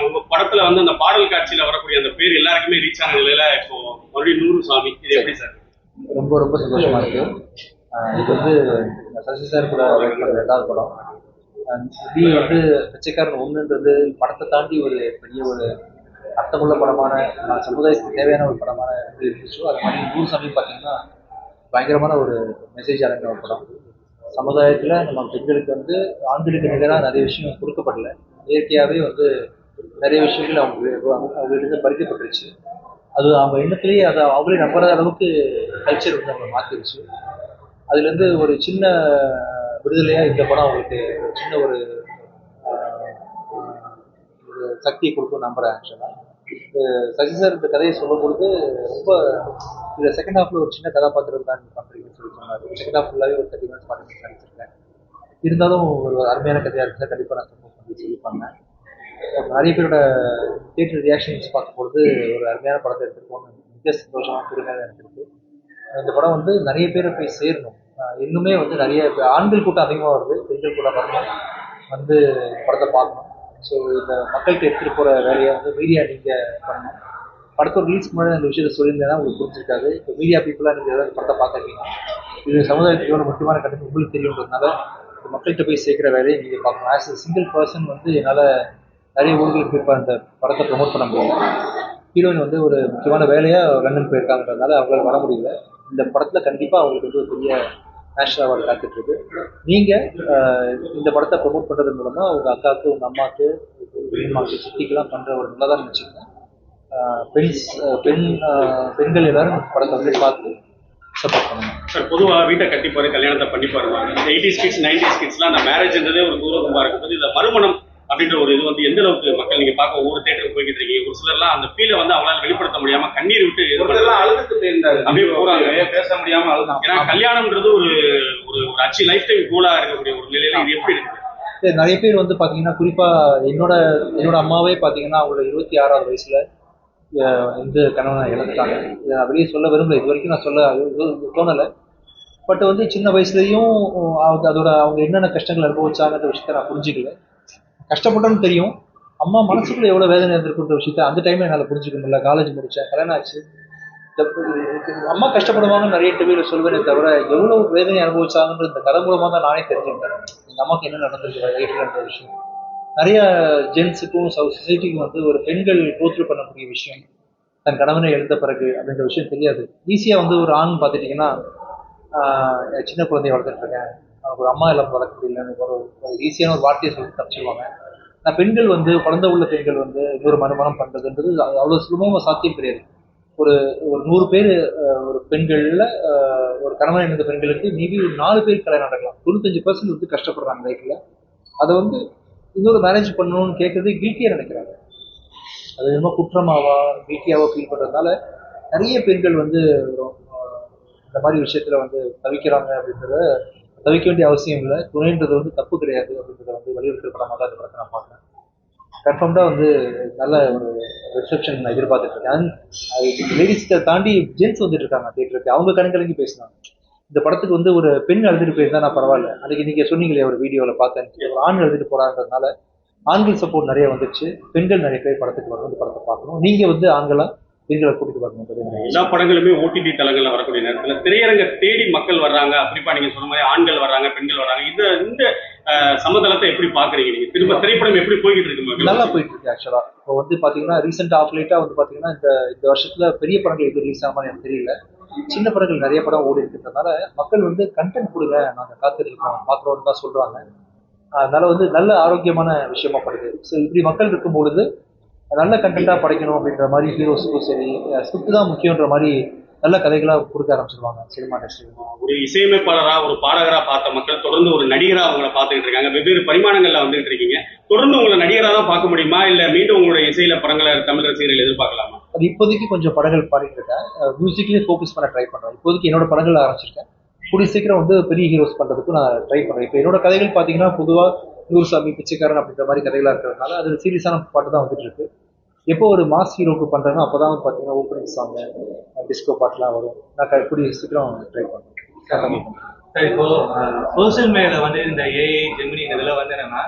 உங்க படத்துல வந்து அந்த பாடல் காட்சியில வரக்கூடிய அந்த பேர் எல்லாருக்குமே ரீச் ஆன நிலையில இப்போ மறுபடியும் நூறு சாமி, இது எப்படி சார்? ரொம்ப ரொம்ப சந்தோஷமா இருக்கு. இது வந்து சசி சார் கூட ஒர்க் பண்ணுற 2வது படம். இது வந்து பிச்சைக்காரன் ஒன்றுன்றது படத்தை தாண்டி ஒரு பெரிய ஒரு அர்த்தமுள்ள படமான, சமுதாயத்துக்கு தேவையான ஒரு படமான இருந்துச்சோ, அது மாதிரி நூறு சாமி பார்த்தீங்கன்னா பயங்கரமான ஒரு மெசேஜ் அடங்கின ஒரு படம். சமுதாயத்தில் நம்ம பெண்களுக்கு வந்து ஆண்களுக்கு நிகராக நிறைய விஷயம் கொடுக்கப்படல. இயற்கையாகவே வந்து நிறைய விஷயங்கள் அவங்ககிட்ட பறிக்கப்பட்டுருச்சு. அது அவங்க எண்ணத்திலேயே அதை அவங்களே நம்புற அளவுக்கு கல்ச்சர் வந்து அவங்க மாற்றிருச்சு. அதுலேருந்து ஒரு சின்ன விடுதலையாக இந்த படம் அவங்களுக்கு சின்ன ஒரு ஒரு சக்தியை கொடுக்கும் நம்புகிறேன். ஆக்சுவலாக சசி சார் இந்த கதையை சொல்லும் பொழுது ரொம்ப இதில் செகண்ட் ஹாஃபில் ஒரு சின்ன கதாபாத்திரம் தான் நீங்கள் பண்ணுறீங்கன்னு சொல்லி சொன்னார். செகண்ட் ஹாஃப் ஃபுல்லாகவே ஒரு 30 minutes 40 minutes நடிச்சிருக்கேன். இருந்தாலும் ஒரு அருமையான கதையாக இருக்குது, கண்டிப்பாக நான் சப்போர்ட் பண்ணி சொல்லிப்பாங்க. நிறைய பேரோட தியேட்டர் ரியாக்ஷன்ஸ் பார்க்கும்பொழுது ஒரு அருமையான படத்தை எடுத்துருக்கோம்னு மிக சந்தோஷமாக பெருமையாக எடுத்துருக்கு. இந்த படம் வந்து நிறைய பேரை போய் சேரணும். இன்னுமே வந்து நிறைய ஆண்கள் கூட்டம் அதிகமாக வருது, பெண்கள் கூட்டம் வரணும், வந்து படத்தை பார்க்கணும். ஸோ இந்த மக்கள்கிட்ட எடுத்துகிட்டு போகிற வேலையை வந்து மீடியா நீங்கள் பண்ணணும். படத்தோட ரிலீஸ்க்கு முன்னாடி அந்த விஷயத்தை சொல்லியிருந்தேன்னா உங்களுக்கு புரிஞ்சிருக்காது. இப்போ மீடியா பீப்புளாக நீங்கள் ஏதாவது படத்தை பார்த்துருக்கீங்க, இது சமுதாயத்துக்கு எவ்வளோ முக்கியமான கட்டணம் உங்களுக்கு தெரியுன்றதுனால இந்த மக்கள்கிட்ட போய் சேர்க்குற வேலையை நீங்கள் பார்க்கணும். ஆஸ் எ சிங்கிள் பர்சன் வந்து என்னால் நிறைய ஊர்களுக்கு இப்போ அந்த படத்தை ப்ரொமோட் பண்ண முடியல. ஹீரோயின் வந்து ஒரு முக்கியமான வேலையாக லண்டன் போயிருக்காங்கன்றதுனால அவங்களால வர முடியல. இந்த படத்தில் கண்டிப்பாக அவங்களுக்கு வந்து ஒரு பெரிய நேஷனல் அவார்டு காத்துட்ருக்கு. நீங்கள் இந்த படத்தை ப்ரொமோட் பண்ணுறது மூலமாக உங்கள் அக்காவுக்கு, உங்கள் அம்மாவுக்கு, பெரியம்மாவுக்கு, சித்திக்கெல்லாம் பண்ணுற ஒரு நல்லதாக நினச்சிக்கோங்க. பெண்கள் எல்லாரும் படத்தை வந்து பார்த்து சப்போர்ட் பண்ணுங்க. சார், பொதுவாக வீட்டை கட்டிப்பாரு, கல்யாணத்தை பண்ணிப்பாரு. இந்த 80s கிட்ஸ் 90s கிட்ஸ்லாம் அந்த மேரேஜ்ன்றதே ஒரு தூரமாக இருக்கும்போது இந்த மறுமணம் அப்படின்ற ஒரு இது வந்து எந்த அளவுக்கு மக்கள் நீங்க பார்க்க ஒவ்வொரு தேட்டருக்கு போய்கிட்டு இருக்கீங்க. ஒரு சிலர்லாம் அந்த ஃபீலை வந்து அவங்களால வெளிப்படுத்த முடியாம கண்ணீர் விட்டு அழுதுட்டு போயிருந்தாரு, அப்படியே போறாங்க, பேச முடியாம அழுது. ஏன்னா கல்யாணம்ன்றது ஒரு ஒரு அச்சு லைஃப் டைம் கோலா இருக்கக்கூடிய ஒரு நிலையில இது எப்படி இருக்கு? நிறைய பேர் வந்து பாத்தீங்கன்னா, குறிப்பா என்னோட அம்மாவே பாத்தீங்கன்னா அவங்களோட 26வது வயசுல இந்த கணவனை இழந்துட்டாங்க. இதை நான் வெளியே சொல்ல விரும்பல, இது வரைக்கும் நான் சொல்ல தோணலை. பட் வந்து சின்ன வயசுலயும் அதோட அவங்க என்னென்ன கஷ்டங்கள் அனுபவிச்சாங்கன்ற விஷயத்த நான் புரிஞ்சுக்கல. கஷ்டப்பட்டோன்னு தெரியும், அம்மா மனசுக்குள்ள எவ்வளோ வேதனை இருந்திருக்குன்ற விஷயத்த அந்த டைம்ல என்னால் புரிஞ்சுக்க முடியல. காலேஜ் முடித்தேன், கல்யாணம் ஆச்சு. அம்மா கஷ்டப்படுவாங்கன்னு நிறைய டிவியில் சொல்வேனே தவிர எவ்வளோ வேதனை அனுபவிச்சாங்கன்ற இந்த கதை மூலமாக தான் நானே தெரிஞ்சுக்கிட்டேன். எங்கள் அம்மாவுக்கு என்ன நடந்திருக்கு லைஃப்லன்ற விஷயம். நிறைய ஜென்ஸுக்கும் சொசைட்டிக்கும் வந்து ஒரு பெண்கள் கோத்ரூ பண்ணக்கூடிய விஷயம் தன் கணவனை எழுந்த பிறகு அப்படின்ற விஷயம் தெரியாது. ஈஸியாக வந்து ஒரு ஆண் பார்த்துட்டிங்கன்னா, சின்ன குழந்தைய வளர்த்துட்டு இருக்கேன், ஒரு அம்மா எல்லாம் வளர்க்க முடியலன்னு ஒரு ஈஸியான ஒரு வார்த்தையை சொல்லி தப்பிச்சிருவாங்க. ஆனால் பெண்கள் வந்து குழந்தை உள்ள பெண்கள் வந்து இன்னொரு மறுமணம் பண்ணுறதுன்றது அவ்வளோ சுலபமாக சாத்தியம் கிடையாது. ஒரு 100 பேர் ஒரு பெண்களில் ஒரு கணவன் இழந்த பெண்களுக்கு மீதி ஒரு 4 பேர் கல்யாணம் நடக்கலாம். 95% வந்து கஷ்டப்படுறாங்க லைஃப்பில். அதை வந்து இன்னொரு மேரேஜ் பண்ணணும்னு கேட்குறது கில்ட்டியாக நினைக்கிறாங்க. அது என்னமோ குற்றமாவா கில்ட்டியாவோ ஃபீல் பண்ணுறதுனால நிறைய பெண்கள் வந்து இந்த மாதிரி விஷயத்தில் வந்து தவிக்கிறாங்க. அப்படின்றத தவிக்க வேண்டிய அவசியம் இல்லை. துணைன்றது வந்து தப்பு கிடையாது அப்படின்றத வந்து வலியுறுத்தல் படமாக தான் இந்த படத்தை நான் பார்த்தேன். கன்ஃபார்ம்டாக வந்து நல்ல ஒரு ரிசப்ஷன் நான் எதிர்பார்த்துட்டு இருக்கேன். லேடிஸை தாண்டி ஜென்ஸ் வந்துட்டு இருக்காங்க தியேட்டருக்கு, அவங்க கணக்கலங்கி பேசினாங்க. இந்த படத்துக்கு வந்து ஒரு பெண் எழுதிட்டு போயிருந்தா நான் பரவாயில்ல, அன்றைக்கி நீங்கள் சொன்னீங்களே ஒரு வீடியோவில் பார்த்தேன், ஒரு ஆண் எழுதிட்டு போகிறான்றதுனால ஆண்கள் சப்போர்ட் நிறைய வந்துடுச்சு. பெண்கள் நிறைய பேர் படத்துக்கு வரணும், இந்த படத்தை பார்க்கணும். நீங்கள் வந்து ஆண்களாக பெண்களை கூட்டிட்டு வரணும். எல்லா படங்களுமே ஓடிடி தளங்கள்ல வரக்கூடிய நேரத்தில் திரையரங்க தேடி மக்கள் வர்றாங்க. குறிப்பா நீங்க சொன்ன மாதிரி ஆண்கள் வர்றாங்க, பெண்கள் வர்றாங்க. இந்த சமதளத்தை எப்படி பாக்குறீங்க நீங்க? திரும்ப திரைப்படம் எப்படி போய்கிட்டு இருக்கு? நல்லா போயிட்டு இருக்கு ஆக்சுவலா. இப்போ வந்து பாத்தீங்கன்னா ரீசெண்டா ஆஃப் லேட்டா வந்து பாத்தீங்கன்னா இந்த வருஷத்துல பெரிய படங்கள் எது ரிலீஸ் ஆகாம எனக்கு தெரியல. சின்ன படங்கள் நிறைய படம் ஓடி இருக்கிறதுனால மக்கள் வந்து கண்டென்ட் கொடுங்க, நாங்க காத்துட்டு இருக்கோம், பாக்குறோம்னு தான் சொல்றாங்க. அதனால வந்து நல்ல ஆரோக்கியமான விஷயமா படுது. ஸோ இப்படி மக்கள் இருக்கும் பொழுது நல்ல கண்டென்ட்டாக படைக்கணும் அப்படின்ற மாதிரி ஹீரோஸுக்கும் சரி, ஸ்கிரிப்ட் தான் முக்கியன்ற மாதிரி நல்ல கதைகளாக கொடுக்க ஆரம்பிச்சிருவாங்க சினிமா இண்டஸ்ட்ரி. ஒரு இசையமைப்பாளராக, ஒரு பாடகராக பார்த்த மக்கள் தொடர்ந்து ஒரு நடிகராக அவங்கள பார்த்துக்கிட்டு இருக்காங்க. வெவ்வேறு பரிமாணங்களில் வந்துகிட்டு இருக்கீங்க. தொடர்ந்து உங்களை நடிகராக தான் பார்க்க முடியுமா, இல்லை மீண்டும் உங்களுடைய இசையில படங்களை தமிழ் ரசிகர்கள் எதிர்பார்க்கலாமா? அது இப்போதைக்கு கொஞ்சம் படங்கள் பாடிட்டு இருக்கேன். மியூசிக்லேயே ஃபோக்கஸ் பண்ண ட்ரை பண்ணுறேன். இப்போதைக்கு என்னோட படங்கள் ஆரம்பிச்சிருக்கேன். கூடிய சீக்கிரம் வந்து பெரிய ஹீரோஸ் பண்ணுறதுக்கு நான் ட்ரை பண்ணுறேன். இப்போ என்னோட கதைகள் பார்த்தீங்கன்னா பொதுவாக நூறு சாமி, பிச்சைக்காரன் அப்படின்ற மாதிரி கதைகளாக இருக்கிறதுனால அது சீரியஸான பாட்டு தான் வந்துட்டு இருக்கு. எப்போ ஒரு மாஸ் ஹீரோக்கு பண்ணுறேன்னா அப்போ தான் பார்த்தீங்கன்னா ஓப்பனிங் சாங், டிஸ்கோ பாட்டுலாம் வரும். நான் கூடிய சீக்கிரம் ட்ரை பண்ணுறேன். சார், இப்போ சோசியல் மீடியாவில் வந்து இந்த ஏஐ ஜெமினி இதெல்லாம் வந்து என்னன்னா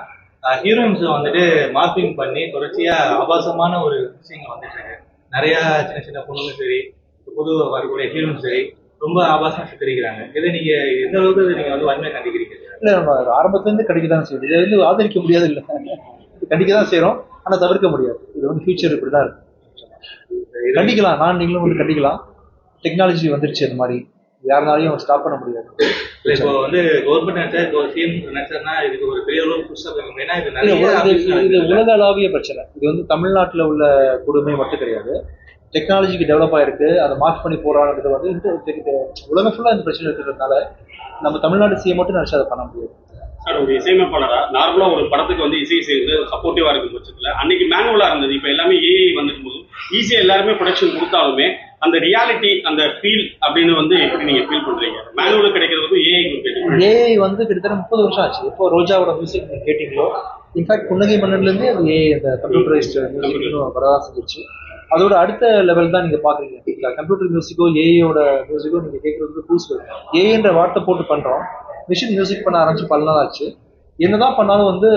ஹீரோயின்ஸ் வந்துட்டு மார்பிங் பண்ணி தொடர்ச்சியா ஆபாசமான ஒரு விஷயங்கள் வந்துட்டு இருக்கு. நிறைய சின்ன சின்ன பொண்ணுங்களும் சரி, புது வரக்கூடிய ஹீரோயின்ஸ் சரி, ரொம்ப ஆபாசமா சித்தரிக்கிறாங்க. இதை நீங்க எந்த அளவுக்கு நீங்க வந்து வன்மையை கண்டிக்கிறீங்க? இல்ல நம்ம ஆரம்பத்துல இருந்து கண்டிக்க தான் செய்யுது. இதை வந்து ஆதரிக்க முடியாது இல்லை, கண்டிக்க தான் செய்யறோம். ஆனா தவிர்க்க முடியாது. இது வந்து ஃபியூச்சர் இப்படிதான் இருக்கு. கண்டிக்கலாம், நான் நீங்களும் வந்து கண்டிக்கலாம். டெக்னாலஜி வந்துருச்சு, அந்த மாதிரி யாருனாலையும் ஸ்டாப் பண்ண முடியாது. இப்போ வந்து கவர்மெண்ட் நினைச்சா, இப்போ சிஎம் நினைச்சாருன்னா இதுக்கு ஒரு பெரிய அளவு புதுசா இருக்கும். ஏன்னா இது இது உலகளாவிய பிரச்சனை. இது வந்து தமிழ்நாட்டில் உள்ள கொடுமை மட்டும் கிடையாது. டெக்னாலஜிக்கு டெவலப் ஆயிருக்கு, அதை மார்க் பண்ணி போடுறாங்கிறது வந்து உலகம் ஃபுல்லா இந்த பிரச்சனை இருக்கிறதுனால நம்ம தமிழ்நாடு சிஎம் மட்டும் நினைச்சா அதை பண்ண முடியாது. சார், ஒரு இசையமைப்பாளரா நார்மலா ஒரு படத்துக்கு வந்து இசை செய்து சப்போர்ட்டிவா இருக்கும் பட்சத்துல அன்னைக்கு மேனுவலா இருந்தது. இப்ப எல்லாமே ஏஐ வந்துட்டு போது ஈஸியா எல்லாருமே ப்ரொடக்ஷன் கொடுத்தாலுமே அந்த ரியாலிட்டி, அந்த ஃபீல் அப்படின்னு வந்து எப்படி நீங்க ஃபீல் பண்றீங்க? மேனுவல் கிடைக்கிறதுக்கும் ஏஐ வந்து கிட்டத்தட்ட 30 வருஷம் ஆச்சு. இப்போ ரோஜாவோட மியூசிக் நீங்க கேட்டீங்களோ, இன்ஃபேக்ட் புன்னகை மன்னன்ல இருந்தே அது ஏஐ, அந்த கம்ப்யூட்டரைஸ்ட் மியூசிக் வரதான் செஞ்சிருச்சு. அதோட அடுத்த லெவல் தான் நீங்க பாக்குறீங்க. கம்ப்யூட்டர் மியூசிக்கோ ஏஐயோட மியூசிக்கோ நீங்க கேட்கறது புதுசு. ஏஐன்ற வார்த்தை போட்டு பண்றோம், மிஷின் மியூசிக் பண்ண ஆரம்பிச்சு பல நாள் ஆச்சு. என்னதான் பண்ணாலும் வந்து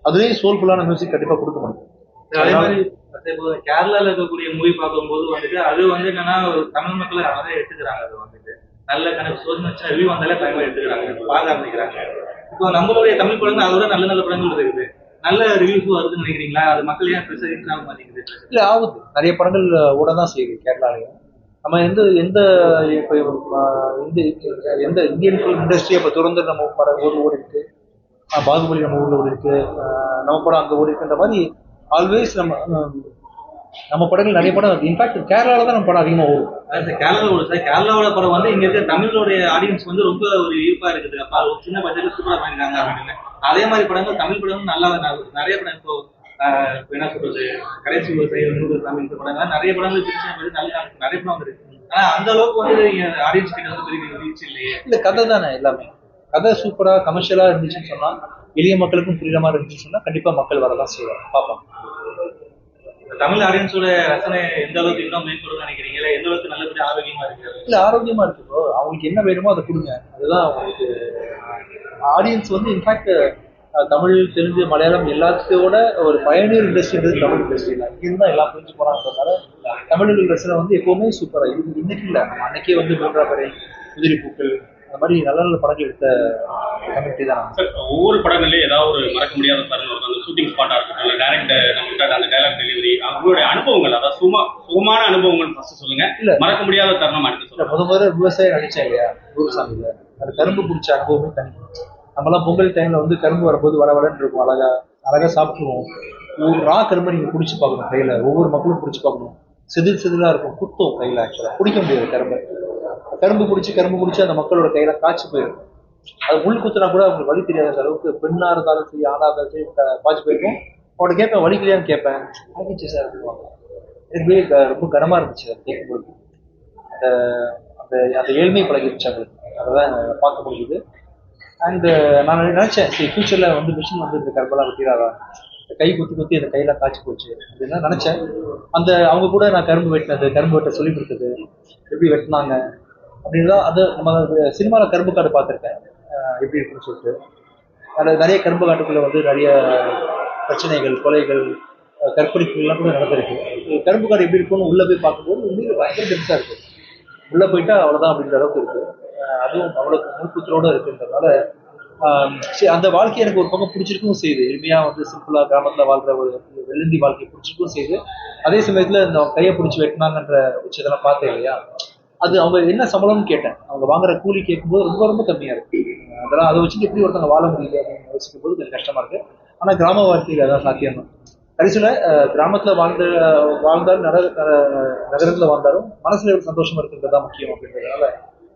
அதுலேயும் சோல்ஃபுல்லான மியூசிக் கண்டிப்பா கொடுக்க முடியும். அதே மாதிரி கேரளால இருக்கக்கூடிய மூவி பார்க்கும்போது வந்துட்டு அது வந்து என்னன்னா தமிழ் மக்களை அதை எடுத்துக்கிறாங்க. அது வந்துட்டு நல்ல கணக்கு சோதனை வச்சா ரிவ்யூ வந்தாலே பயமா எடுத்துக்கிறாங்க, பார்க்க ஆரம்பிக்கிறாங்க. இப்போ நம்மளுடைய தமிழ் படங்கள் அதோட நல்ல நல்ல படங்கள் இருக்குது, நல்ல ரிவ்யூஸ் வருதுன்னு நினைக்கிறீங்களா? அது மக்கள் ஏன் பெருசாக ரீச் ஆக மாட்டேங்குது? இல்ல, ஆகுது. நிறைய படங்கள் ஓட தான் செய்யுது கேரளாலையும். நம்ம எந்த எந்த இப்போ எந்த இந்தியன் ஃபிலிம் இண்டஸ்ட்ரியை இப்போ தொடர்ந்து நம்ம படம் ஓடி இருக்கு, பாகுபலி நம்ம ஊர்ல ஓடி இருக்கு, நம்ம படம் அங்கே ஓடி இருக்குன்ற மாதிரி ஆல்வேஸ் நம்ம படங்கள் நிறைய படம். இன்ஃபேக்ட் கேரளால தான் நம்ம படம் அதிகமாக ஓடும். கேரளாவோட படம் வந்து இங்க இருக்க தமிழோடைய ஆடியன்ஸ் வந்து ரொம்ப ஒரு ஈர்ப்பா இருக்குது. அப்ப ஒரு சின்ன பட்ஜெட்ல சூப்பரா பண்ணிருக்காங்க அப்படின்னு. அதே மாதிரி படங்கள் தமிழ் படங்கள் நல்லா நிறைய படம் இப்போ என்ன சொல்றது, கடைசி விவசாயி சாமி படங்கள் நிறைய படங்கள் நிறைய படம் வந்துருக்கு. ஆனா அந்த அளவுக்கு வந்து ஆடியன்ஸ் கிட்ட வந்து பெரிய ரீச் இல்லையே. இல்ல, கதை தானே எல்லாமே. கதை சூப்பரா கமர்ஷியலா இருந்துச்சுன்னு சொன்னா, எளிய மக்களுக்கும் புரியுற மாதிரி இருந்துச்சுன்னு சொன்னா கண்டிப்பா மக்கள் வரதான் செய்வாங்க, பார்ப்பாங்க. தமிழ் ஆடியன்ஸோட ரசனை எந்த அளவுக்கு இன்னும் மேம்படும்னு நினைக்கிறீங்களா? எந்த அளவுக்கு நல்லபடியா ஆரோக்கியமா இருக்கு? இல்ல, ஆரோக்கியமா இருக்கு. அவங்களுக்கு என்ன வேணுமோ அதை கொடுங்க, அதுதான் அவங்களுக்கு. ஆடியன்ஸ் வந்து இன்ஃபேக்ட் தமிழ், தெலுங்கு, மலையாளம் எல்லாத்தையோட ஒரு பயனியர் இண்டஸ்ட்ரின்றது தமிழ் இண்டஸ்ட்ரி தான். இங்கிருந்து தான் எல்லாம் புரிஞ்சு போனாங்கிறதுனால தமிழ் ரசனை வந்து எப்பவுமே சூப்பரா இது. இன்னைக்கு இல்லை, அன்னைக்கே வந்து மூன்றாம் படை, குதிரை பூக்கள், அந்த மாதிரி நல்ல நல்ல படங்கள் எடுத்த கமிட்டி தான். ஒவ்வொரு படங்கள்லயும் ஏதாவது ஒரு மறக்க முடியாத தருணம், அந்த ஷூட்டிங் ஸ்பாட்டா இருக்கட்டும், இல்லை டேரக்டர் நம்மகிட்ட அந்த டைலாக் டெலிவரி, அவங்களுடைய அனுபவங்கள், அதாவது சுகமான அனுபவங்கள் ஃபர்ஸ்ட் சொல்லுங்க. இல்ல மறக்க முடியாத தருணம் அடுத்து சொல்லுங்க. முதல்ல விவசாயம் நடிச்சேன் இல்லையா குருசாமியில, அந்த கரும்பு பிடிச்ச அனுபவமே தனி. நம்மளாம் பொங்கல் டைம்ல வந்து கரும்பு வரும்போது வளவளன்னு இருக்கும், அழகா அழகா சாப்பிட்டுருவோம். ஒரு ரா கரும்பு நீங்க பிடிச்சி பார்க்கணும் கையில, ஒவ்வொரு மக்களும் பிடிச்சி பார்க்கணும். செதில் செதிலா இருக்கும், குத்தும் கையில. ஆக்சுவலா பிடிக்க முடியாது கரும்பு பிடிச்சி அந்த மக்களோட கையில காய்ச்சி போயிடும். அது முள் குத்துனா கூட அவங்களுக்கு வலி தெரியாத அளவுக்கு, பெண்ணா இருந்தாலும் சரி ஆணா இருந்தாலும் சரி காய்ச்சி போயிருக்கும். அவனை கேட்பேன், வலிக்கலையான்னு கேட்பேன். ஆகிச்சு சார் சொல்லுவாங்க. எனக்கு ரொம்ப கனமா இருந்துச்சு அதை கேட்கும்போது. அந்த அந்த அந்த ஏழ்மை பழகிருச்சு அவங்களுக்கு, அதான் பார்க்க முடியுது. அண்ட் நான் நினைச்சேன், சரி ஃபியூச்சர்ல வந்து மிஷின் வந்து இந்த கரும்பெல்லாம் வெட்டிடாதா, இந்த கை குத்தி அந்த கையெல்லாம் காய்ச்சி போச்சு அப்படின்னு நினைச்சேன். அந்த அவங்க கூட நான் கரும்பு வெட்டினது, கரும்பு வெட்ட சொல்லி கொடுத்தது, எப்படி வெட்டினாங்க அப்படின்னா, அது நம்ம சினிமாவில் கரும்பு காடு பார்த்துருக்கேன் எப்படி இருக்குன்னு சொல்லிட்டு. அதில் நிறைய கரும்பு காட்டுக்குள்ள வந்து நிறைய பிரச்சனைகள், கொலைகள், கற்பழிப்புகள்லாம் கூட நடந்திருக்கு. கரும்பு காடு எப்படி இருக்குன்னு உள்ள போய் பார்க்கும்போது உண்மையில பயங்கர டென்ஸாக இருக்கு. உள்ள போயிட்டா அவ்வளோதான் அப்படின்ற அளவுக்கு இருக்கு. அதுவும் அவ்வளவு மூக்குத்தோட இருக்குன்றதுனால அந்த வாழ்க்கை எனக்கு ஒரு பக்கம் பிடிச்சிருக்கும் செய்யுது. எளிமையா வந்து சிம்பிளா கிராமத்துல வாழ்ற ஒரு வெள்ளந்தி வாழ்க்கை பிடிச்சிருக்கும் செய்யுது. அதே சமயத்துல இந்த கையை பிடிச்சி வெட்டினாங்கன்ற விஷயத்தெல்லாம் பார்த்தேன் இல்லையா, அது அவங்க என்ன சம்பளம்னு கேட்டேன். அவங்க வாங்குற கூலி கேட்கும்போது ரொம்ப ரொம்ப கம்மியா இருக்கு. அதெல்லாம் அதை வச்சுட்டு எப்படி ஒருத்தவங்க வாழ முடியுது அப்படின்னு யோசிக்கும் போது கொஞ்சம் கஷ்டமா இருக்கு. ஆனா கிராம வாழ்க்கையில் அதான் சாத்தியம் தான். கடைசியில கிராமத்துல வாழ்ந்தாலும் நகரத்துல வாழ்ந்தாலும் மனசுல ஒரு சந்தோஷமா இருக்கிறது முக்கியம் அப்படின்றதுனால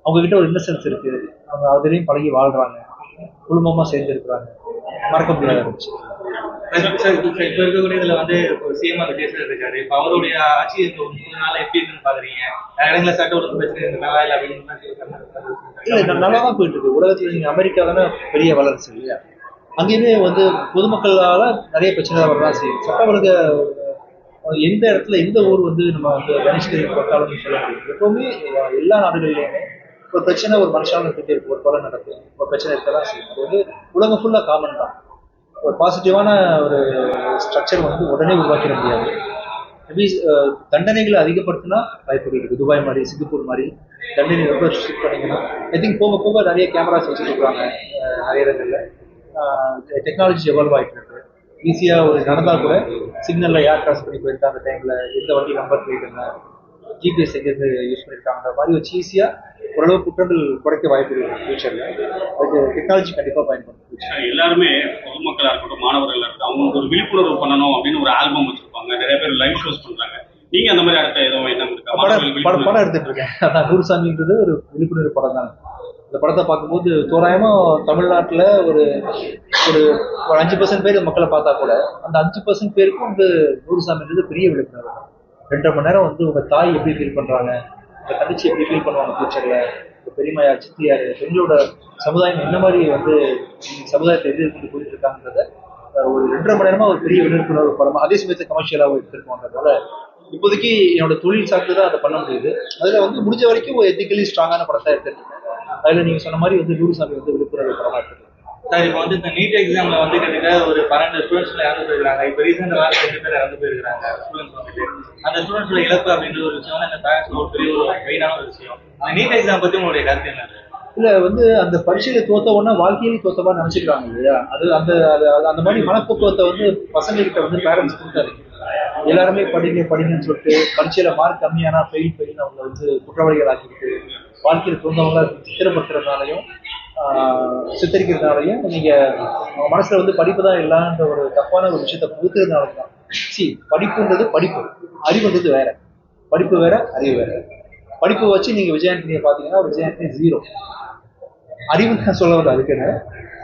அவங்க கிட்ட ஒரு இன்னசென்ஸ் இருக்கு. அவங்க அதுலயும் பழகி வாழ்றாங்க, குடும்பமா சேர்ந்து இருக்கிறாங்க, மறக்க முடியாத இருந்துச்சு. இப்ப இருக்கக்கூடிய இதுல வந்து சிஎம் விஜயசார் இருக்காரு. இப்ப அவருடைய ஆட்சி நாள எப்படி இருக்குன்னு பாக்குறீங்க? இடங்களை சட்ட ஒழுங்கு பிரச்சனை நல்லா இல்லை அப்படின்னு இல்ல, நல்லாதான் போயிட்டு இருக்கு. உலகத்துல நீங்க அமெரிக்கா தானே பெரிய வளர்ச்சி இல்லையா, அங்கேயுமே வந்து பொதுமக்களால நிறைய பிரச்சனை வரதான் செய்யும். சட்ட ஒழுங்கு எந்த இடத்துல எந்த ஊர் வந்து நம்ம வந்து கணிஷ்கரி பட்டாளம்னு சொல்ல முடியும். எப்பவுமே எல்லா நாடுகளிலுமே ஒரு பிரச்சனை ஒரு மனுஷாலும் இருந்துட்டு இருக்கு, ஒரு கொலை நடக்கும், ஒரு பிரச்சனை இருக்கதான் செய்யும். அது வந்து உலகம் ஃபுல்லா காமன் தான். ஒரு பாசிட்டிவான ஒரு ஸ்ட்ரக்சர் வந்து உடனே உருவாக்கிட முடியாது. மேபி தண்டனைகளை அதிகப்படுத்தினா வாய்ப்புகள் இருக்குது. துபாய் மாதிரி, சிங்கப்பூர் மாதிரி தண்டனை ரொம்ப ஸ்ட்ரிக்ட் பண்ணிங்கன்னா ஐ திங்க் போக போக நிறைய கேமராஸ் வச்சுருக்காங்க நிறைய இடங்கள்ல. டெக்னாலஜி எவால்வ் ஆகிட்டு இருக்கு. ஈஸியாக ஒரு நடந்தால் கூட சிக்னலில் யார் கிராஸ் பண்ணி போயிருக்கா அந்த டைமில், எந்த வண்டி நம்பர் பிளேட் என்ன, ஜிபிஎஸ் எங்கேருந்து யூஸ் பண்ணியிருக்காங்க மாதிரி வச்சு ஈஸியாக ஓரளவு குற்றங்கள் குறைக்க வாய்ப்பு இருக்குது ஃபியூச்சரில். அதுக்கு டெக்னாலஜி கண்டிப்பாக பயன்படுத்தும். எல்லாருமே பொதுமக்களாக இருக்கட்டும், மாணவர்களாக இருக்கட்டும், அவங்களுக்கு ஒரு விழிப்புணர்வு பண்ணணும் அப்படின்னு ஒரு ஆல்பம் வச்சிருப்பாங்க. நிறைய பேர் லைவ் ஷோஸ் பண்றாங்க. நீங்க அந்த மாதிரி அடுத்த ஏதோ என்ன இருக்கா? படம் எடுத்துட்டு இருக்கேன். அதான் நூறுசாமின்றது ஒரு விழிப்புணர்வு படம் தான். இந்த படத்தை பார்க்கும்போது தோராயமா தமிழ்நாட்டில் ஒரு ஒரு 5% பேர் மக்களை பார்த்தா கூட அந்த 5% பேருக்கும் வந்து நூறுசாமின்றது பெரிய விழிப்புணர்வு. 2.5 மணி நேரம் வந்து உங்க தாய் எப்படி ஃபீல் பண்றாங்க, உங்க தங்கச்சி எப்படி ஃபீல் பண்ணுவாங்க ஃபியூச்சர்ல, உங்க பெரியம்மா யார், சித்தி யாரு, பெண்களோட சமுதாயம் என்ன மாதிரி வந்து சமுதாயத்தை எதிர்த்து போயிட்டு இருக்காங்கன்றத ஒரு 2.5 மணி நேரமா ஒரு பெரிய விழிப்புணர்வு படமா, அதே சமயத்தை கமர்ஷியலாகவும் எடுத்துருக்கோன்றதால இப்போதைக்கு என்னோட தொழில் சார்ந்து தான் அதை பண்ண முடியுது. அதுல வந்து முடிஞ்ச வரைக்கும் ஒரு எத்திக்கலி ஸ்ட்ராங்கான படத்தை எடுத்துருக்கேன். அதுல நீங்க சொன்ன மாதிரி வந்து நூறுசாமி வந்து விழிப்புணர்வு படமா இருக்கு. சார் இப்போ வந்து இந்த நீட் எக்ஸாம்ல வந்து கிட்டத்தட்ட ஒரு 12 ஸ்டூடெண்ட்ஸ்ல இறந்து போயிருக்காங்க. இப்போ ரீசெண்டா 2 பேர் இறந்து போயிருக்காங்க ஸ்டூடெண்ட்ஸ் வந்துட்டு. அந்த ஸ்டூடெண்ட்ஸோட இழப்பு அப்படின்ற ஒரு விஷயம் வந்து அந்த பேரண்ட்ஸ் ஒரு பெரிய ஒரு மெயினான ஒரு விஷயம். அந்த நீட் எக்ஸாம் பத்தி உங்களுடைய கருத்து என்ன? இல்ல வந்து அந்த பரீட்சையில தோத்த உடனே வாழ்க்கையில தோத்தவா நினைச்சுக்கிறாங்க இல்லையா? அது அந்த அந்த மாதிரி மனப்பக்குவத்தை வந்து பசங்க கிட்ட வந்து பேரண்ட்ஸ் கொடுத்தாரு. எல்லாருமே படிங்கன்னு சொல்லிட்டு பரீட்சையில மார்க் கம்மியானா ஃபெயில் அவங்க வந்து குற்றவாளிகள் ஆக்கிக்கிட்டு வாழ்க்கையில் தோந்தவங்களா சித்திரப்படுத்துறதுனாலையும் சித்தரிக்கிறதுனாலையும் நீங்க அவங்க மனசுல வந்து படிப்பு தான் இல்லான்ற ஒரு தப்பான ஒரு விஷயத்த புகுத்துறதுனால தான். படிப்புன்றது படிப்பு, அறிவுன்றது வேற. படிப்பு வேற, அறிவு வேற. படிப்பு வச்சு நீங்க விஜயாண்டனியை பாத்தீங்கன்னா விஜயாண்டனி 0. அறிவு தான் சொல்ல வரும். அதுக்குன்னு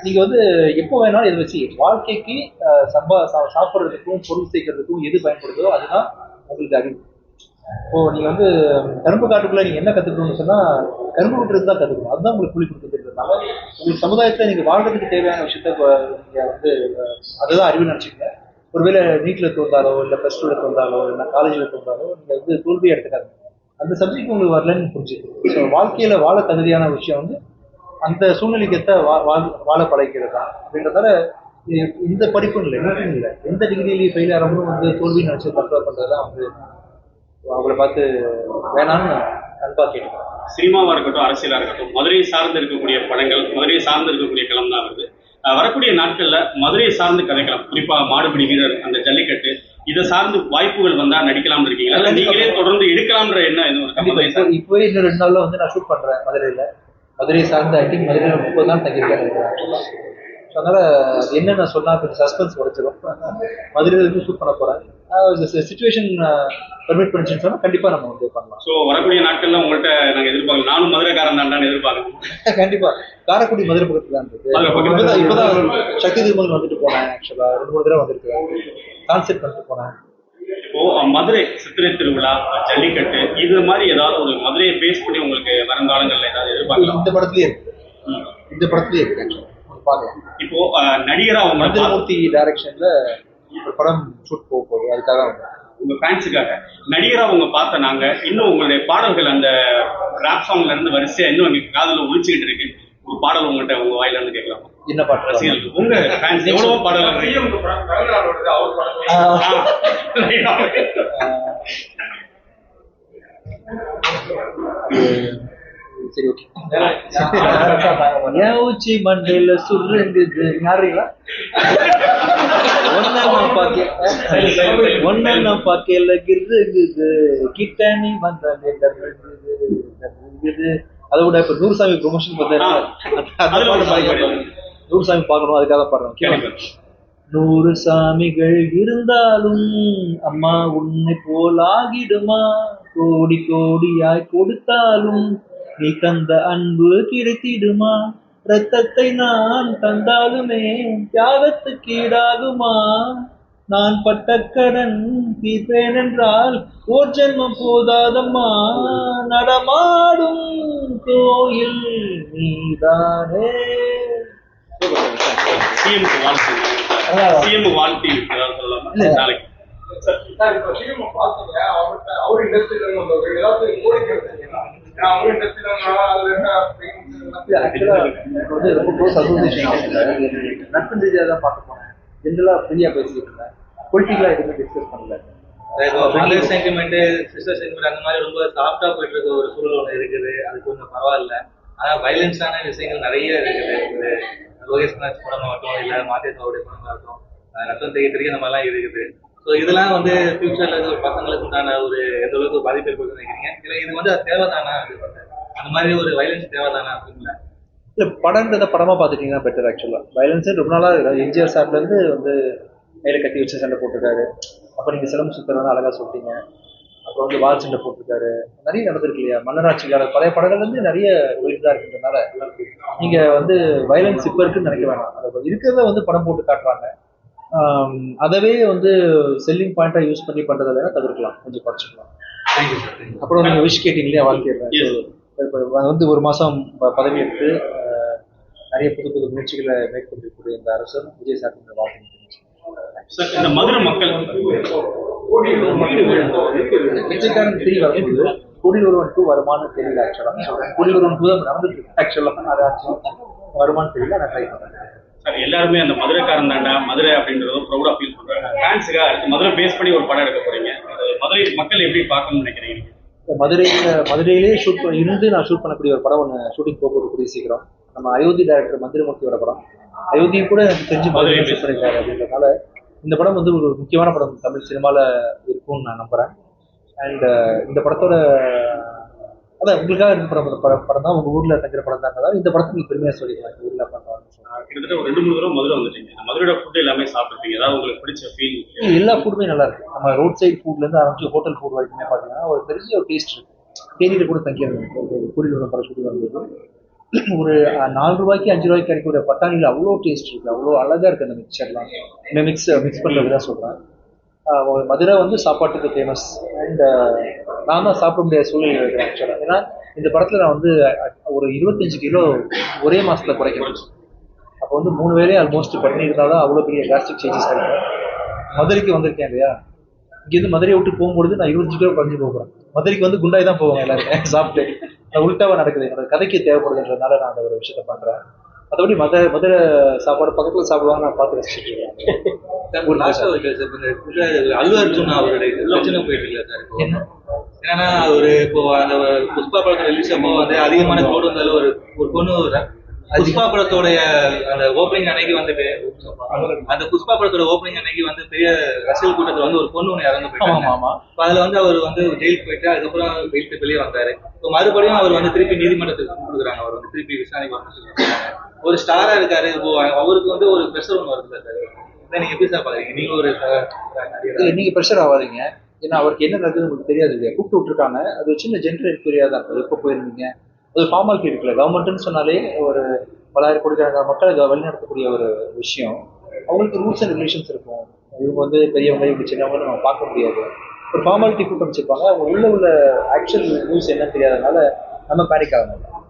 நீங்க வந்து எப்போ வேணாலும் இதை வச்சு வாழ்க்கைக்கு சாப்பிட்றதுக்கும் பொருள் சேர்க்கறதுக்கும் எது பயன்படுதோ அதுதான் உங்களுக்கு அறிவு. இப்போ நீங்க வந்து கரும்பு காட்டுக்குள்ள நீங்க என்ன கத்துக்கணும்னு சொன்னா கரும்பு விட்டுறது தான் கத்துக்கணும். அதுதான் உங்களுக்கு கூலி கொடுத்துருக்கிறதுனால உங்களுக்கு சமுதாயத்துல நீங்க வாழ்றதுக்கு தேவையான விஷயத்த நீங்க வந்து அதுதான் அறிவு நினைச்சுக்கங்க. ஒருவேளை நீட்ல தோந்தாலோ இல்லை +2 தோந்தாலோ இல்லை காலேஜ்ல தோந்தாலோ நீங்க வந்து தோல்வியை எடுத்துக்காது. அந்த சப்ஜெக்ட் உங்களுக்கு வரலன்னு புரிஞ்சுக்கணும். ஸோ வாழ்க்கையில வாழ தகுதியான விஷயம் வந்து அந்த சூழ்நிலைக்கு ஏற்ற வாழ பழகிறது தான் அப்படின்றதால இந்த படிப்பும் இல்லை, இன்னும் இல்லை, எந்த டிகிரிலையும் ஃபெயில் ஆகிறவங்களும் வந்து தோல்வி நினைச்சு தற்கொலை பண்றதுதான் வந்து அவங்கள பார்த்து வேணான்னு அன்பா கேட்கிறேன். சினிமாவா இருக்கட்டும், அரசியலா இருக்கட்டும், மதுரையை சார்ந்து இருக்கக்கூடிய படங்கள், மதுரையை சார்ந்து இருக்கக்கூடிய களம் தான் வருது. வரக்கூடிய நாட்கள்ல மதுரையை சார்ந்து கதைக்கலாம். குறிப்பா மாடுபிடி வீரர், அந்த ஜல்லிக்கட்டு, இதை சார்ந்து வாய்ப்புகள் வந்தா நடிக்கலாம்னு இருக்கீங்களா? இல்ல நீங்களே தொடர்ந்து எடுக்கலாம்ன்ற என்ன எதுவும்? இப்போவே இன்னும் 2 நாள்ல வந்து நான் ஷூட் பண்றேன் மதுரையில. மதுரையை சார்ந்த ஐ திங்க் மதுரையில 30 நாள் தங்கியிருக்கேன். அதனால என்ன நான் சொன்னா கொஞ்சம் சஸ்பென்ஸ் உடைச்சிடும். மதுரையில இருந்து ஷூட் பண்ண போறேன். சிச்சுவேஷன் பெர்மிட் பண்ணிச்சுன்னு சொன்னா கண்டிப்பா நம்ம வந்து பண்ணலாம். ஸோ வரக்கூடிய நாட்கள்ல உங்கள்கிட்ட நாங்க எதிர்பார்க்கலாம். நானும் மதுரைக்காரன் தாண்டான்னு எதிர்பார்க்கணும். கண்டிப்பா. காரைக்குடி மதுரை பக்கத்துல தான் இருக்கு. இப்பதான் சக்தி திருமணம் வந்துட்டு போனேன். ஆக்சுவலா 2-3 தடவை வந்திருக்கேன். கான்செப்ட் பண்ணிட்டு போனேன். இப்போ மதுரை சித்திரை திருவிழா, ஜல்லிக்கட்டு, இது மாதிரி ஏதாவது ஒரு மதுரையை பேஸ் பண்ணி உங்களுக்கு வருங்காலங்கள்ல ஏதாவது எதிர்பார்க்கலாம்? இந்த படத்துலயே இருக்கு. பார்க்கலாம். இப்போ நடிகரா மந்திரமூர்த்தி டைரக்ஷன்ல ஒரு படம் ஷூட் போக போகுது. அதுக்காக உங்க ஃபேன்ஸுக்காக நடிகரா உங்க பார்த்த நாங்க இன்னும் உங்களுடைய பாடல்கள் அந்த ராப் சாங்ல இருந்து வரிசையா இன்னும் எங்களுக்கு காதுல ஒழிச்சுக்கிட்டு இருக்கு. ஒரு பாடல் உங்கள்கிட்ட உங்க வாயில இருந்து கேட்கலாம். என்ன பாட்டு? ரசிகர்கள் உங்க ஃபேன்ஸ் எவ்வளவோ பாடல்கள் சரி, ஓகே. என் உச்சி மண்டையில சுருங்குது யாருங்களா? ஒன்ன பாக்கல கிருங்குது கிட்ட நீ வந்தாலே அதை விட இப்ப நூறுசாமி ப்ரொமோஷன் பார்த்தா நூறுசாமி பார்க்கணும், அதுக்காக பாடுறோம். 100 சாமிகள் இருந்தாலும் அம்மா உன்னை போல் ஆகிடுமா, கோடி கோடியாய் கொடுத்தாலும் நீ தந்த அன்பு கிடைத்திடுமா, ரத்தத்தை நான் தந்தாலுமே தியாகத்துக்கு ஈடாகுமா, நான் பட்ட கடன் தீர்ப்பேன் என்றால் ஓர் ஜென்மம் போதாதம்மா, நடமாடும் கோயில் நீதானே. சிஎம் வாழ்த்தி சொல்லலாமா? நாளைக்கு சார் இப்போ சிஎம் பாத்தீங்க, அவரு இண்டஸ்ட்ரியில ஆக்சுவலாக எனக்கு வந்து ரொம்ப க்ளோஸ் அசோசியேஷன் நட்பு ரீதியாக தான் பார்க்க போனேன். ஜென்ரலாக ஃப்ரீயாக பேசிக்கிட்டு இருந்தேன். பொலிட்டிக்கலாக எதுவுமே டிஸ்கஸ் பண்ணல. மதர் சென்டிமெண்ட், சிஸ்டர் சென்டிமெண்ட் அந்த மாதிரி ரொம்ப சாஃப்டா போயிட்டு இருக்க ஒரு சூழல் ஒன்று இருக்குது. அது கொஞ்சம் பரவாயில்ல. ஆனா வயலன்ஸான விஷயங்கள் நிறைய இருக்குது. இந்த லோகேஷ் கனாச் படமாகட்டும், இல்லை மாத்தியத்தாவுடைய படமாகட்டும், ரத்தம் தேய்க்கிறதுக்கு இந்த மாதிரிலாம் இருக்குது. ஸோ இதெல்லாம் வந்து ஃபியூச்சர்ல பசங்களுக்கு உண்டான ஒரு எந்த அளவுக்கு பாதிப்பு ஏற்படுதுன்னு நினைக்கிறீங்க? இல்லை இது வந்து அது தேவைதானா? அந்த மாதிரி ஒரு வயலன்ஸ் தேவைதானா அப்படிங்களா? இல்லை, படம்ன்றத படமாக பார்த்துட்டிங்கன்னா பெட்டர். ஆக்சுவலாக வயலன்ஸே ரொம்ப நாளாக எம்ஜிஆர் சார்லேருந்து வந்து கையில் கட்டி வச்சு சண்டை போட்டிருக்காரு. அப்போ நீங்கள் சிலம்பு சுத்தர் வந்து அழகாக சொல்லிட்டீங்க. அப்புறம் வந்து வால் சண்டை போட்டிருக்காரு. நிறைய நடந்திருக்கு இல்லையா? மன்னராட்சி கால பழைய படங்கள் வந்து நிறைய போயிட்டு தான் இருக்குன்றதுனால நீங்கள் வந்து வயலன்ஸ் இப்போ இருக்குன்னு நினைக்க வேணாம். அதை இருக்கிறத வந்து படம் போட்டு காட்டுறாங்க. அதவே வந்து செல்லிங் பாயிண்டாக யூஸ் பண்ணி பண்ணுறதை வேணா தவிர்க்கலாம், கொஞ்சம் குறைச்சிக்கலாம். அப்புறம் நீங்கள் விஷ் கேட்டீங்க இல்லையா வாழ்க்கையில். இப்போ வந்து ஒரு மாதம் பதவி எடுத்து நிறைய புது புது முயற்சிகளை மேற்கொண்டிருக்கக்கூடிய இந்த அரசர் விஜய் சார் வாழ்க்கை. இந்த மதுரை மக்கள் விஜயகாந்த் 3 வரும்போது கூடில் ஒருவன் 2 வருமானம் தெரியல. ஆக்சுவலாக கூடில் ஒருவன் 2 தான் நடந்துட்டு இருக்கு. ஆக்சுவலாக அது வருமானம் தெரியல. நான் ட்ரை பண்ணுறேன் சார். எல்லாருமே அந்த மதுரைக்காரன் தாண்டா மதுரை அப்படின்றத ப்ரௌடா ஃபீல் பண்றாங்க. ஃபேன்ஸுக்காக அடுத்து மதுரை பேஸ் பண்ணி ஒரு படம் எடுக்க போறீங்க. மதுரை மக்கள் எப்படி பார்க்கணும்னு நினைக்கிறீங்க? மதுரையிலே இருந்து நான் ஷூட் பண்ணக்கூடிய ஒரு படம் ஒன்று ஷூட்டிங் போகிறது கூடிய சீக்கிரம். நம்ம அயோத்தி டைரக்டர் மந்திரமூர்த்தியோட படம். அயோத்தியை கூட எனக்கு தெரிஞ்சு மதுரை ஷூட் பண்ணியிருக்காரு. அப்படின்றதுனால இந்த படம் வந்து ஒரு முக்கியமான படம் தமிழ் சினிமாவில் இருக்கும்னு நான் நம்புகிறேன். அண்ட் இந்த படத்தோட அதான் உங்களுக்காக இந்த படம் தான் உங்கள் ஊரில் தங்குற படம் தான். இந்த படத்தை நீங்கள் பெருமையாக சொல்லிக்கலாம். ஊரில் பண்ணுறாங்க. கிட்டத்தட்ட ஒரு 2-3 தடவை மதுரை வந்துட்டீங்க. மதுரையோட ஃபுட் எல்லாமே சாப்பிட்டுருப்பீங்க. ஏதாவது உங்களுக்கு பிடிச்ச ஃபீல்? எல்லா ஃபுட்டுமே நல்லா இருக்கு. நம்ம ரோட் சைட் ஃபுட்லேருந்து ஆரம்பிச்சு ஹோட்டல் ஃபுட் வரைக்குமே பார்த்தீங்கன்னா ஒரு பெரிய ஒரு டேஸ்ட் இருக்கு. தேனியில் கூட தங்கியிருந்தேன். கூடியில் படம் ஷூட்டிங் வந்தது. ஒரு 4 ரூபாய்க்கு 5 ரூபாய்க்கு கிடைக்கிற பட்டாணியில் அவ்வளோ டேஸ்ட் இருக்குது. அவ்வளோ அழகாக இருக்குது அந்த மிக்சர்லாம். மிக்ஸ் பண்ணுறது தான் சொல்கிறேன். மதுரை வந்து சாப்பாட்டுக்கு ஃபேமஸ். அண்ட் நான் தான் சாப்பிட முடியாத சூழ்நிலை இருக்கிறேன் ஆக்சுவலாக. ஏன்னா இந்த படத்தில் நான் வந்து ஒரு 25 கிலோ ஒரே மாதத்தில் குறைக்கிறேன். அப்போ வந்து 3 வேலையே ஆல்மோஸ்ட் பண்ணியிருந்தால் தான் அவ்வளோ பெரிய கேஸ்ட்ரிக் சேஞ்சஸ் கிடைக்கும். மதுரைக்கு வந்திருக்கேன் இல்லையா? இங்கேருந்து மதுரையை விட்டு போகும்பொழுது நான் 25 கிலோ குறைஞ்சி போகிறேன். மதுரைக்கு வந்து குண்டாய் தான் போவாங்க எல்லாருமே சாப்பிட்டு. உள்டாவாக நடக்குது. என்னோட கதைக்கு தேவைப்படுதுன்றதுனால நான் அந்த ஒரு விஷயத்த பண்ணுறேன். மற்றபடி மதுரை சாப்பாடு பக்கத்தில் சாப்பிடுவாங்க, நான் பார்த்து ரசிச்சுட்டு இருக்கேன். அல்லு அர்ஜுன் அவருடைய பிரச்சனை போயிட்டு இருக்கல சார். என்னன்னா ஒரு இப்போ அந்த புஷ்பா படத்தோட ரிலீஸ் அப்போ வந்து அதிகமான க்ரௌட் வந்தாலும் ஒரு பொண்ணு புஷ்பா படத்தோடைய அந்த ஓப்பனிங் அன்னைக்கு வந்துட்டு அந்த புஷ்பா படத்தோட ஓப்பனிங் அன்னைக்கு வந்து பெரிய ரசிகல் கூட்டத்தில் வந்து ஒரு பொண்ணு ஒன்று இறந்து போயிட்டாங்க. அதுல வந்து அவர் வந்து ஜெயிலுக்கு போயிட்டு அதுக்கப்புறம் வெயிட்டு வெளியே வந்தாரு. இப்போ மறுபடியும் அவர் வந்து திருப்பி நீதிமன்றத்துக்கு கொடுக்குறாங்க. அவர் வந்து திருப்பி விசாரணை ஒரு ஸ்டாரா இருக்காரு. இப்போ அவருக்கு வந்து ஒரு ப்ரெஷர் ஒன்று வருது சார். இதை நீங்க எப்படி சார் பாக்குறீங்க? நீங்க ஒரு நீங்க ப்ரெஷர் ஆகாதீங்க. ஏன்னா அவருக்கு என்ன நடக்குது உங்களுக்கு தெரியாது இல்லையா? கூப்பிட்டு விட்டுருக்காங்க. அது சின்ன ஜென்ரல் என்கொயரியா தான் இருக்கும். எப்போ போயிருந்தீங்க? அது ஃபார்மாலிட்டி இருக்குல்ல. கவர்மெண்ட்னு சொன்னாலே ஒரு 1000 கோடிக்கணக்கான மக்களை வழிநடத்தக்கூடிய ஒரு விஷயம். அவங்களுக்கு ரூல்ஸ் அண்ட் ரெகுலேஷன்ஸ் இருக்கும். இவங்க வந்து பெரியவங்க இப்படி சின்னவங்க நம்ம பார்க்க முடியாது. ஒரு ஃபார்மாலிட்டி கூட்டம் வச்சிருப்பாங்க. அவங்க உள்ள ஆக்சுவல் நியூஸ் என்னன்னு தெரியாதனால நம்ம பேனிக் ஆக மாட்டோம்.